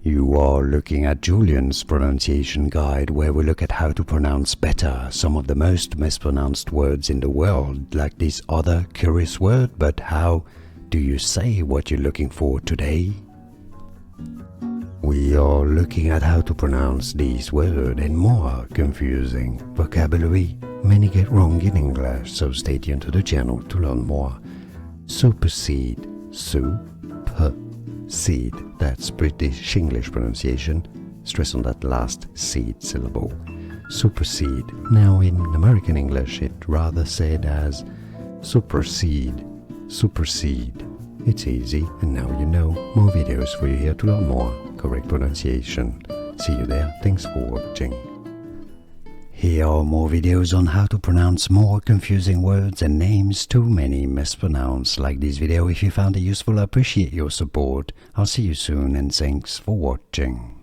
You are looking at Julian's pronunciation guide, where we look at how to pronounce better some of the most mispronounced words in the world, like this other curious word. But how do you say what you're looking for today? We are looking at how to pronounce these words and more confusing vocabulary many get wrong in English, so stay tuned to the channel to learn more. Supersede, supersede, that's British English pronunciation, stress on that last seed syllable. Supersede. Now in American English it rather said as supersede, supersede. It's easy, and now you know. More videos for you here to learn more correct pronunciation. See you there. Thanks for watching. Here are more videos on how to pronounce more confusing words and names too many mispronounced. Like this video if you found it useful. I appreciate your support. I'll see you soon, and thanks for watching.